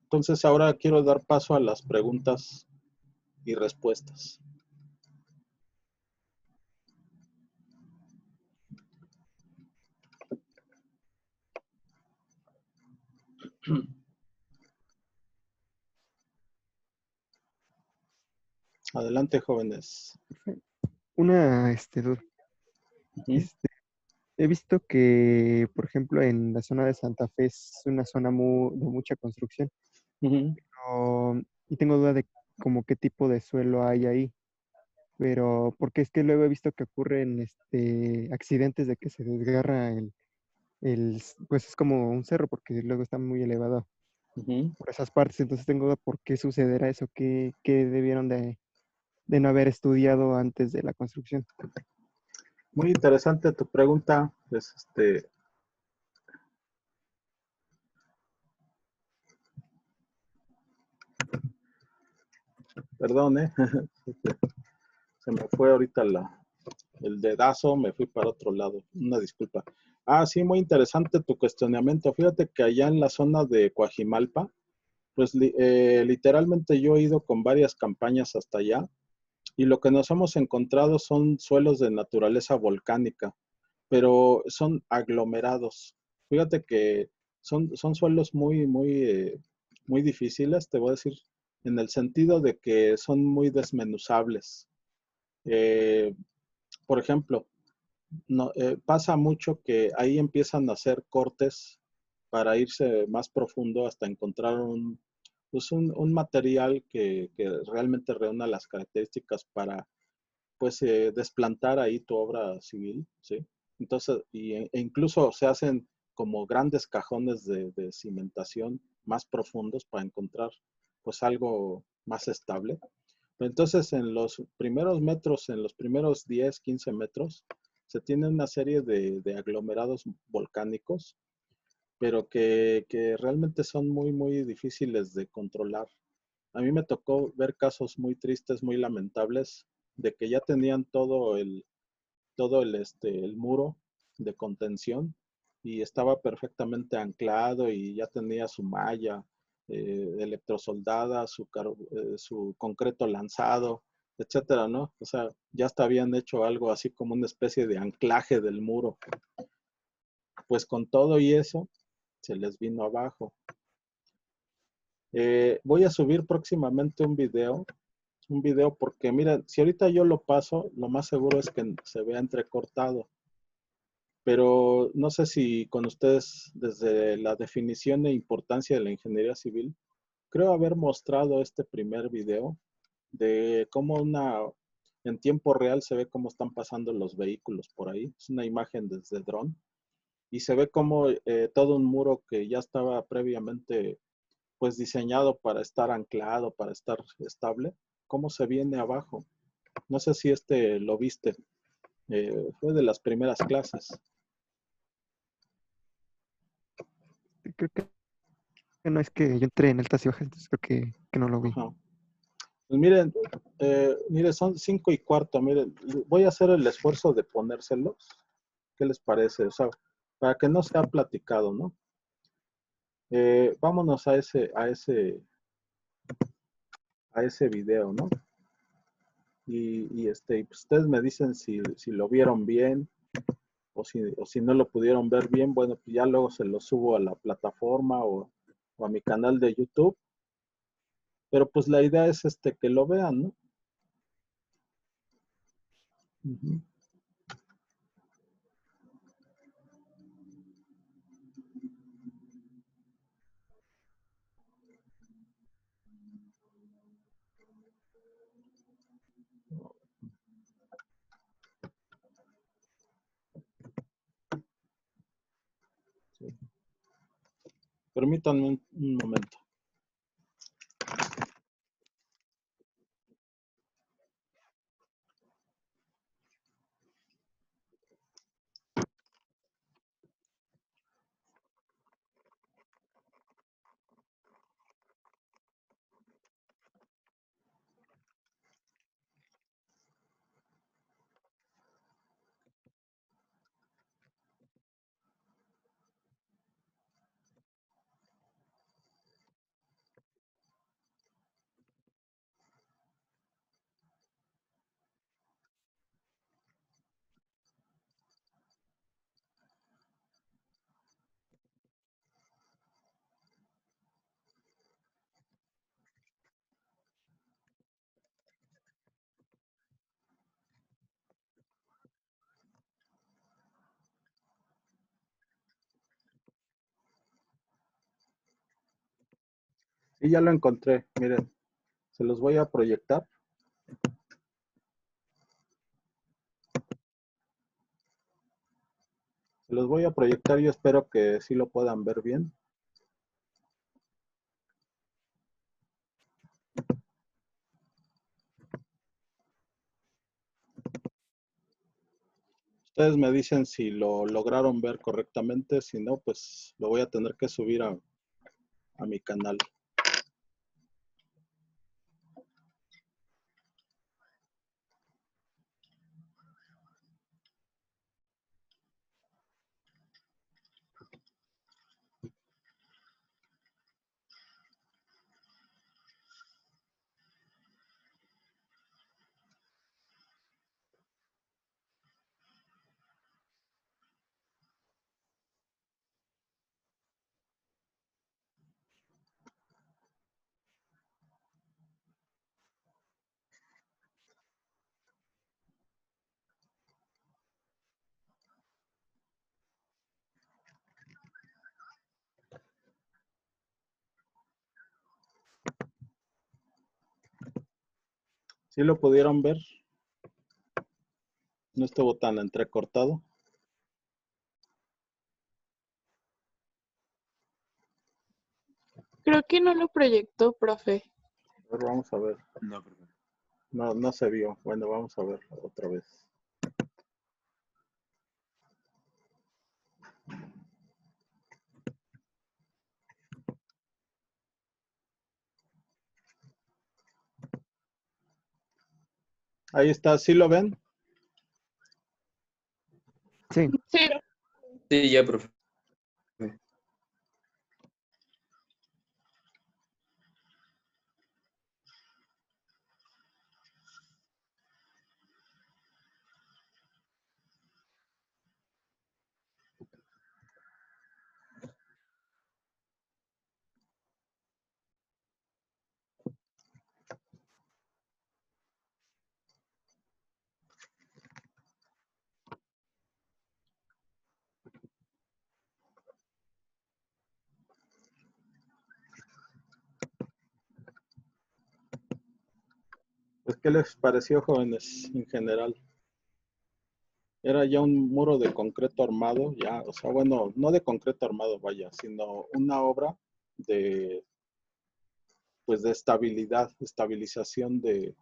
Entonces ahora quiero dar paso a las preguntas y respuestas. Adelante, jóvenes. Una duda. Ujú, Este, He visto que, por ejemplo, en la zona de Santa Fe es una zona de mucha construcción. ujú. Y tengo duda de como qué tipo de suelo hay ahí. Pero porque es que luego he visto que ocurren accidentes de que se desgarra pues es como un cerro porque luego está muy elevado Ujú. por esas partes. Entonces tengo duda por qué sucederá eso, qué debieron de no haber estudiado antes de la construcción. Muy interesante tu pregunta. Perdón, se me fue ahorita el dedazo, me fui para otro lado. Una disculpa. Ah, sí, muy interesante tu cuestionamiento. Fíjate que allá en la zona de Coajimalpa, pues literalmente yo he ido con varias campañas hasta allá y lo que nos hemos encontrado son suelos de naturaleza volcánica, pero son aglomerados. Fíjate que son suelos muy difíciles, te voy a decir, en el sentido de que son muy desmenuzables. Eh, por ejemplo, no, pasa mucho que ahí empiezan a hacer cortes para irse más profundo hasta encontrar un material que realmente reúna las características para pues desplantar ahí tu obra civil, ¿sí? Entonces, e incluso se hacen como grandes cajones de cimentación más profundos para encontrar pues algo más estable. Entonces, en los primeros metros, en los primeros 10, 15 metros, se tiene una serie de aglomerados volcánicos, pero que realmente son muy difíciles de controlar. A mí me tocó ver casos muy tristes, muy lamentables, de que ya tenían el muro de contención y estaba perfectamente anclado y ya tenía su malla electrosoldada, su concreto lanzado, etcétera, ¿no? O sea, ya hasta habían hecho algo así como una especie de anclaje del muro. Pues con todo y eso, se les vino abajo. Voy a subir próximamente un video porque mira, si ahorita yo lo paso, lo más seguro es que se vea entrecortado. Pero no sé si con ustedes, desde la definición e importancia de la ingeniería civil, creo haber mostrado este primer video de cómo en tiempo real se ve cómo están pasando los vehículos por ahí. Es una imagen desde dron y se ve como todo un muro que ya estaba previamente pues diseñado para estar anclado, para estar estable, cómo se viene abajo. No sé si lo viste, fue de las primeras clases. Creo que no es que yo entré en altas y bajas, entonces creo que no lo vi. Ajá. Pues miren, son 5:15, miren, voy a hacer el esfuerzo de ponérselos. ¿Qué les parece? O sea, para que no sea platicado, ¿no? Vámonos a ese video, ¿no? y pues ustedes me dicen si lo vieron bien o si no lo pudieron ver bien, bueno, pues ya luego se lo subo a la plataforma o a mi canal de YouTube. Pero pues la idea es que lo vean, ¿no? Ujú. Sí. Permítanme un momento. Y ya lo encontré, miren, se los voy a proyectar. Se los voy a proyectar y espero que sí lo puedan ver bien. Ustedes me dicen si lo lograron ver correctamente, si no, pues lo voy a tener que subir a mi canal. ¿Sí lo pudieron ver? No estuvo tan entrecortado. Creo que no lo proyectó, profe. A ver, vamos a ver. No, profe. No, no se vio. Bueno, vamos a ver otra vez. Ahí está, ¿sí lo ven? Sí, Sí, Sí, ya, profe. Pues, ¿qué les pareció, jóvenes, en general? Era ya un muro de concreto armado, ya, o sea, bueno, no de concreto armado, vaya, sino una obra de, pues, de estabilidad, estabilización de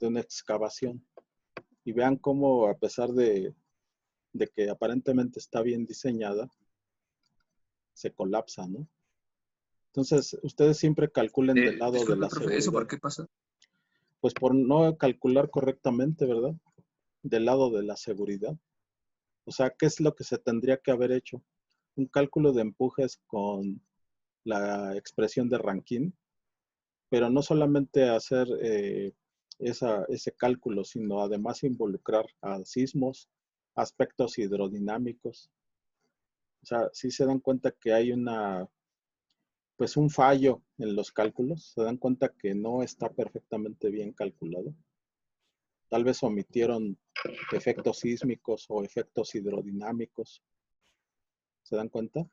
una excavación. Y vean cómo, a pesar de que aparentemente está bien diseñada, se colapsa, ¿no? Entonces, ustedes siempre calculen del lado de Disculpe, la profe, ¿eso seguridad. por qué pasa? Pues por no calcular correctamente, ¿verdad? Del lado de la seguridad. O sea, ¿qué es lo que se tendría que haber hecho? Un cálculo de empujes con la expresión de Rankine, pero no solamente hacer ese cálculo, sino además involucrar a sismos, aspectos hidrodinámicos. O sea, si se dan cuenta que hay pues un fallo en los cálculos, se dan cuenta que no está perfectamente bien calculado. Tal vez omitieron efectos sísmicos o efectos hidrodinámicos. ¿Se dan cuenta?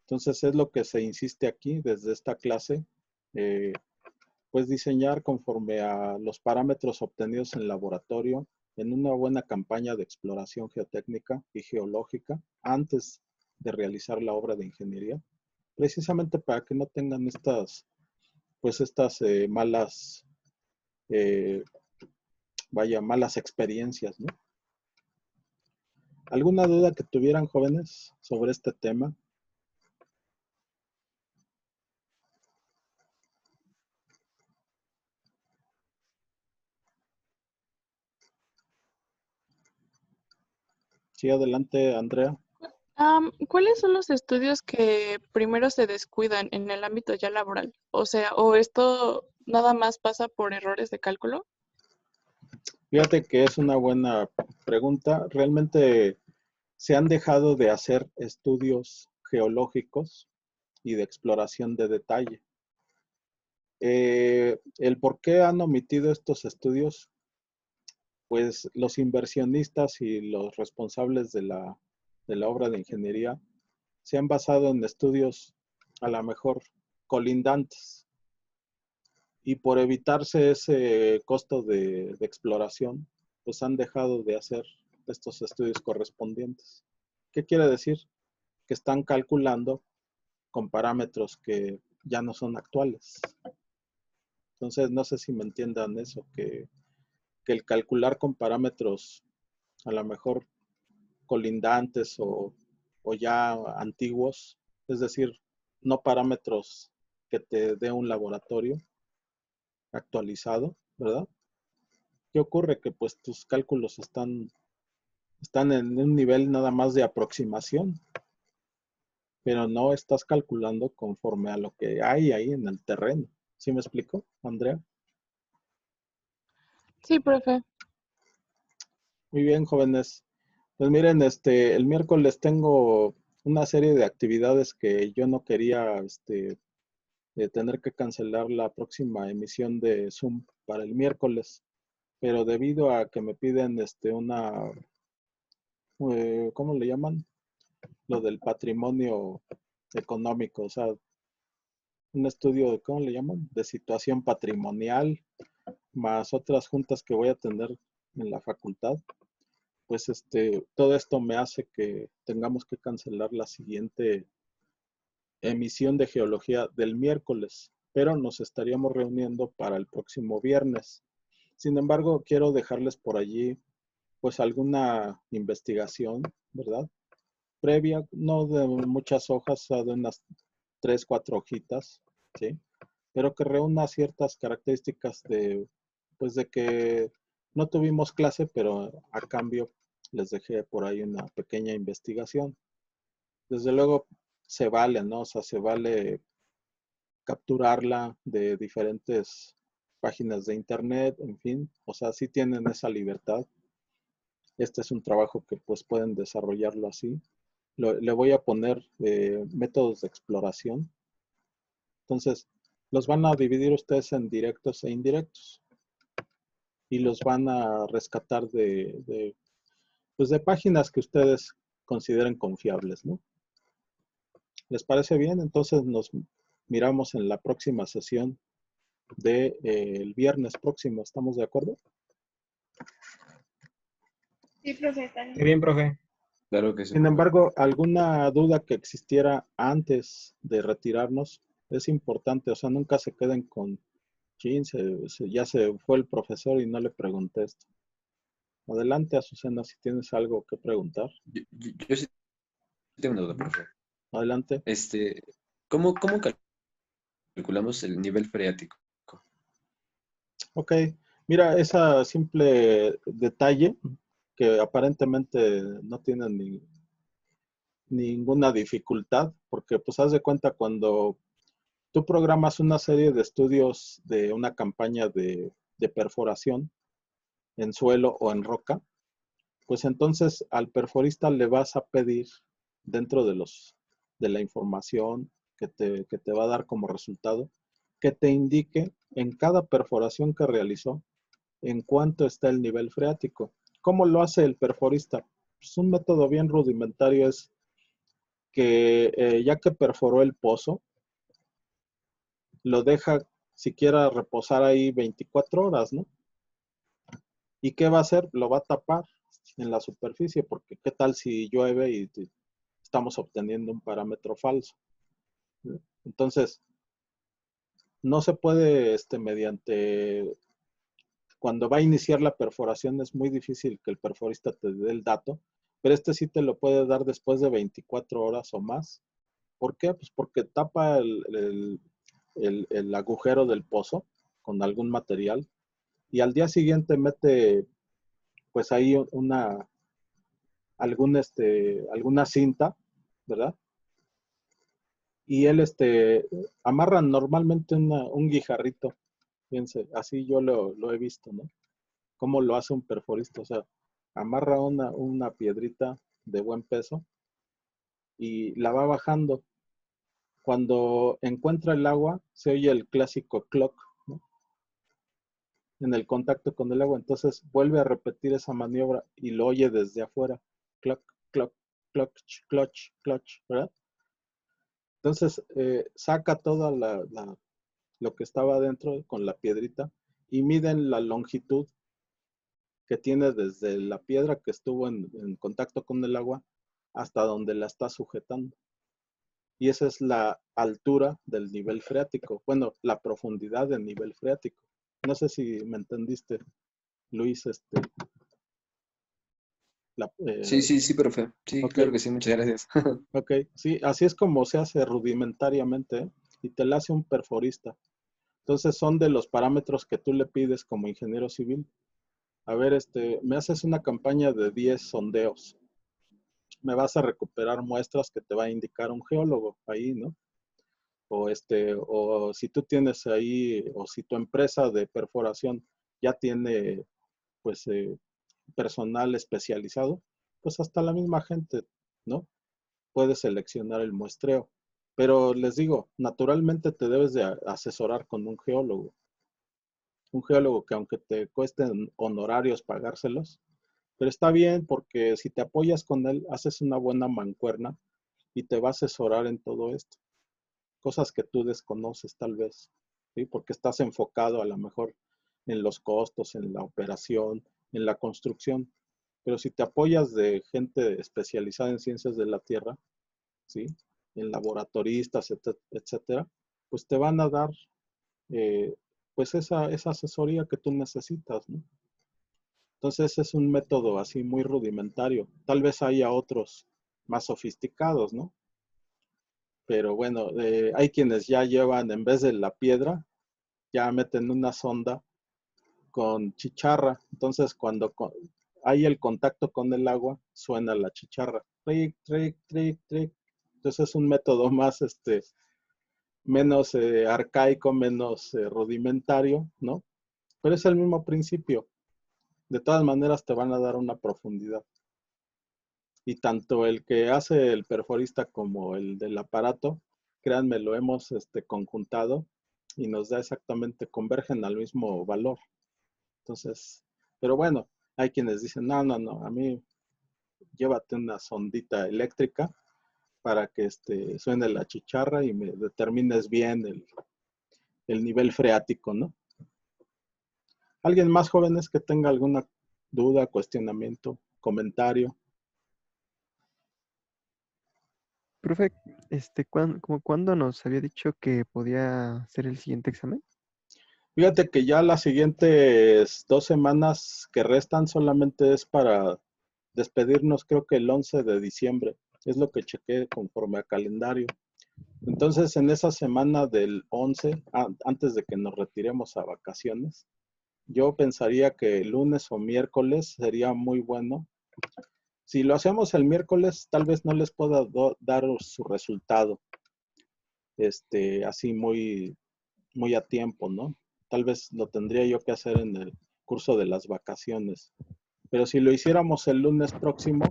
Entonces es lo que se insiste aquí desde esta clase, pues diseñar conforme a los parámetros obtenidos en laboratorio en una buena campaña de exploración geotécnica y geológica antes de realizar la obra de ingeniería, precisamente para que no tengan estas malas, malas experiencias, ¿no? ¿Alguna duda que tuvieran, jóvenes, sobre este tema? Sí, adelante, Andrea. ¿Cuáles son los estudios que primero se descuidan en el ámbito ya laboral? O sea, ¿o esto nada más pasa por errores de cálculo? Fíjate que es una buena pregunta. Realmente se han dejado de hacer estudios geológicos y de exploración de detalle. El por qué han omitido estos estudios, pues los inversionistas y los responsables de la obra de ingeniería se han basado en estudios a lo mejor colindantes. Y por evitarse ese costo de exploración, pues han dejado de hacer estos estudios correspondientes. ¿Qué quiere decir? Que están calculando con parámetros que ya no son actuales. Entonces, no sé si me entiendan eso, que el calcular con parámetros a lo mejor colindantes o ya antiguos, es decir, no parámetros que te dé un laboratorio actualizado, ¿verdad? ¿Qué ocurre? Que pues tus cálculos están en un nivel nada más de aproximación, pero no estás calculando conforme a lo que hay ahí en el terreno. ¿Sí me explico, Andrea? Sí, profe. Muy bien, jóvenes. Pues miren, el miércoles tengo una serie de actividades que yo no quería, tener que cancelar la próxima emisión de Zoom para el miércoles, pero debido a que me piden, ¿cómo le llaman? Lo del patrimonio económico, o sea, un estudio de, ¿cómo le llaman? De situación patrimonial, más otras juntas que voy a tener en la facultad. Pues todo esto me hace que tengamos que cancelar la siguiente emisión de geología del miércoles, pero nos estaríamos reuniendo para el próximo viernes. Sin embargo, quiero dejarles por allí pues alguna investigación, ¿verdad? Previa, no de muchas hojas, o sea, de unas 3, 4 hojitas, ¿sí? Pero que reúna ciertas características pues de que no tuvimos clase, pero a cambio les dejé por ahí una pequeña investigación. Desde luego se vale, ¿no? O sea, se vale capturarla de diferentes páginas de internet, en fin, o sea, sí tienen esa libertad. Este es un trabajo que pues pueden desarrollarlo así. Le voy a poner métodos de exploración. Entonces, los van a dividir ustedes en directos e indirectos y los van a rescatar pues de páginas que ustedes consideren confiables, ¿no? ¿Les parece bien? Entonces nos miramos en la próxima sesión del viernes próximo. ¿Estamos de acuerdo? Sí, profe, está bien. Qué bien, profe. Claro que sí, Sin profe. embargo, alguna duda que existiera antes de retirarnos es importante. O sea, nunca se queden con, chin, ya se fue el profesor y no le pregunté esto. Adelante, Azucena, si tienes algo que preguntar. Yo sí tengo una duda, profe. Adelante. ¿Cómo calculamos el nivel freático? Ok, mira, esa simple detalle que aparentemente no tiene ninguna dificultad, porque pues haz de cuenta cuando tú programas una serie de estudios de una campaña de perforación en suelo o en roca, pues entonces al perforista le vas a pedir dentro de la información que te va a dar como resultado, que te indique en cada perforación que realizó en cuánto está el nivel freático. ¿Cómo lo hace el perforista? Pues un método bien rudimentario es que ya que perforó el pozo, lo deja siquiera reposar ahí 24 horas, ¿no? ¿Y qué va a hacer? Lo va a tapar en la superficie, porque qué tal si llueve y estamos obteniendo un parámetro falso. Entonces, no se puede, mediante, cuando va a iniciar la perforación es muy difícil que el perforista te dé el dato, pero este sí te lo puede dar después de 24 horas o más. ¿Por qué? Pues porque tapa el agujero del pozo con algún material y al día siguiente mete pues ahí alguna cinta, ¿verdad? Y él amarra normalmente un guijarrito, fíjense, así yo lo he visto, ¿no? Cómo lo hace un perforista, o sea, amarra una piedrita de buen peso y la va bajando. Cuando encuentra el agua, se oye el clásico clock, ¿no? En el contacto con el agua. Entonces vuelve a repetir esa maniobra y lo oye desde afuera. Clock, clock, clock, clutch, clutch, ¿verdad? Entonces saca toda lo que estaba adentro con la piedrita y miden la longitud que tiene desde la piedra que estuvo en contacto con el agua hasta donde la está sujetando. Y esa es la altura del nivel freático. Bueno, la profundidad del nivel freático. No sé si me entendiste, Luis. Sí, profe. Sí, Ok, claro que sí, muchas gracias. ok. Sí, así es como se hace rudimentariamente, ¿eh? Y te la hace un perforista. Entonces son de los parámetros que tú le pides como ingeniero civil. A ver, me haces una campaña de 10 sondeos. Me vas a recuperar muestras que te va a indicar un geólogo ahí, ¿no? O si tú tienes ahí, o si tu empresa de perforación ya tiene, pues, personal especializado, pues hasta la misma gente, ¿no? Puede seleccionar el muestreo. Pero les digo, naturalmente te debes de asesorar con un geólogo. Un geólogo que aunque te cuesten honorarios pagárselos, pero está bien porque si te apoyas con él, haces una buena mancuerna y te va a asesorar en todo esto. Cosas que tú desconoces tal vez, ¿sí? Porque estás enfocado a lo mejor en los costos, en la operación, en la construcción. Pero si te apoyas de gente especializada en ciencias de la tierra, ¿sí? En laboratoristas, etcétera, pues te van a dar eh, pues esa asesoría que tú necesitas, ¿no? Entonces es un método así muy rudimentario. Tal vez haya otros más sofisticados, ¿no? Pero bueno, hay quienes ya llevan, en vez de la piedra, ya meten una sonda con chicharra. Entonces cuando hay el contacto con el agua, suena la chicharra. Tric, tric, tric, tric. Entonces es un método más, menos arcaico, menos rudimentario, ¿no? Pero es el mismo principio. De todas maneras te van a dar una profundidad. Y tanto el que hace el perforista como el del aparato, créanme, lo hemos conjuntado y nos da exactamente, convergen al mismo valor. Entonces, pero bueno, hay quienes dicen, no, no, no, a mí llévate una sondita eléctrica para que suene la chicharra y me determines bien el nivel freático, ¿no? ¿Alguien más jóvenes que tenga alguna duda, cuestionamiento, comentario? Profe, como cuándo nos había dicho que podía hacer el siguiente examen? Fíjate que ya las siguientes 2 semanas que restan solamente es para despedirnos, creo que el 11 de diciembre. Es lo que chequé conforme a calendario. Entonces, en esa semana del 11, antes de que nos retiremos a vacaciones, yo pensaría que el lunes o miércoles sería muy bueno. Si lo hacemos el miércoles, tal vez no les pueda dar su resultado. así muy, muy a tiempo, ¿no? Tal vez lo tendría yo que hacer en el curso de las vacaciones. Pero si lo hiciéramos el lunes próximo,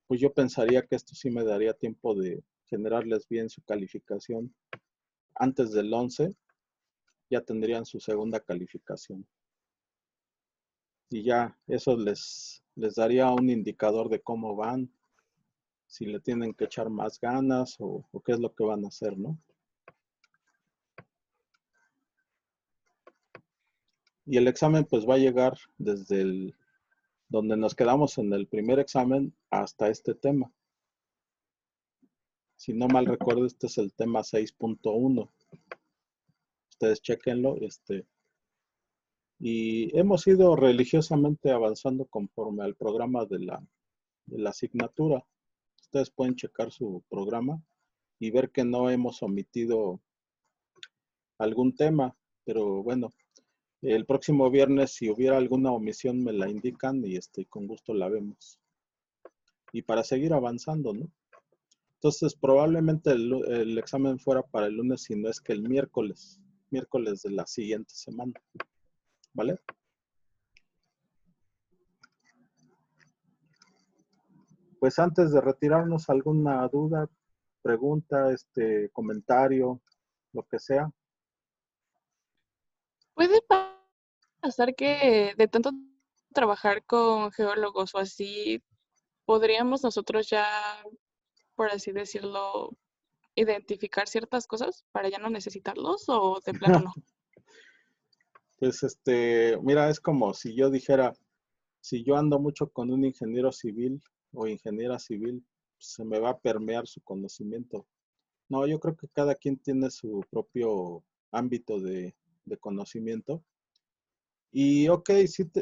pues yo pensaría que esto sí me daría tiempo de generarles bien su calificación. Antes del 11 ya tendrían su segunda calificación. Y ya eso les daría un indicador de cómo van, si le tienen que echar más ganas o qué es lo que van a hacer, ¿no? Y el examen pues va a llegar desde donde nos quedamos en el primer examen hasta este tema. Si no mal recuerdo, este es el tema 6.1. Ustedes chequenlo. Y hemos ido religiosamente avanzando conforme al programa de la asignatura. Ustedes pueden checar su programa y ver que no hemos omitido algún tema, pero bueno, el próximo viernes si hubiera alguna omisión me la indican y con gusto la vemos. Y para seguir avanzando, ¿no? Entonces probablemente el examen fuera para el lunes, si no es que el miércoles de la siguiente semana, ¿vale? Pues antes de retirarnos, ¿alguna duda, pregunta, comentario, lo que sea? ¿Puede pasar que de tanto trabajar con geólogos o así, podríamos nosotros ya, por así decirlo, identificar ciertas cosas para ya no necesitarlos o de plano no? Pues mira, es como si yo dijera, si yo ando mucho con un ingeniero civil o ingeniera civil, se me va a permear su conocimiento. No, yo creo que cada quien tiene su propio ámbito de conocimiento. Y ok,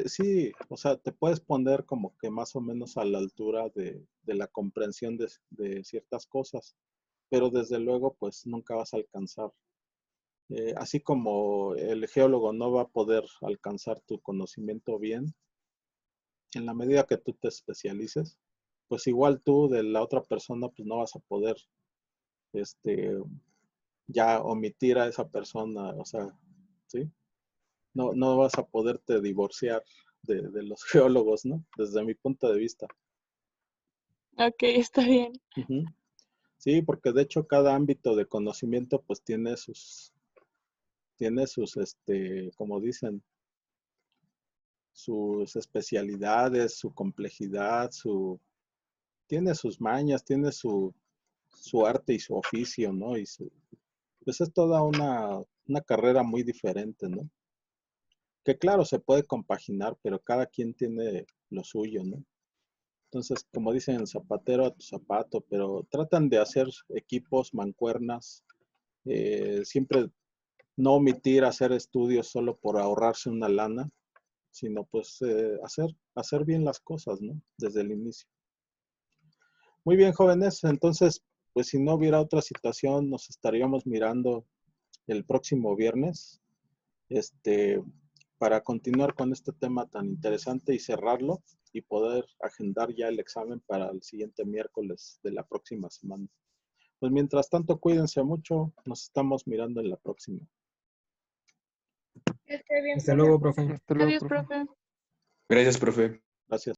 sí, o sea, te puedes poner como que más o menos a la altura de la comprensión de ciertas cosas, pero desde luego pues nunca vas a alcanzar. Así como el geólogo no va a poder alcanzar tu conocimiento bien, en la medida que tú te especialices, pues igual tú de la otra persona pues no vas a poder ya omitir a esa persona, o sea, ¿sí? No vas a poderte divorciar de los geólogos, ¿no? Desde mi punto de vista. Ok, está bien. Ujú. Sí, porque de hecho cada ámbito de conocimiento pues tiene sus, como dicen, sus especialidades, su complejidad, tiene sus mañas, tiene su arte y su oficio, ¿no? Pues es toda una carrera muy diferente, ¿no? Que claro, se puede compaginar, pero cada quien tiene lo suyo, ¿no? Entonces, como dicen, zapatero a tu zapato, pero tratan de hacer equipos, mancuernas, siempre no omitir hacer estudios solo por ahorrarse una lana, sino pues hacer bien las cosas, ¿no? Desde el inicio. Muy bien, jóvenes, entonces, pues si no hubiera otra situación, nos estaríamos mirando el próximo viernes, para continuar con este tema tan interesante y cerrarlo y poder agendar ya el examen para el siguiente miércoles de la próxima semana. Pues mientras tanto, cuídense mucho. Nos estamos mirando en la próxima. Que esté bien, Hasta profe. luego, profe. Hasta luego, Adiós, profe. profe. Gracias, profe. Gracias.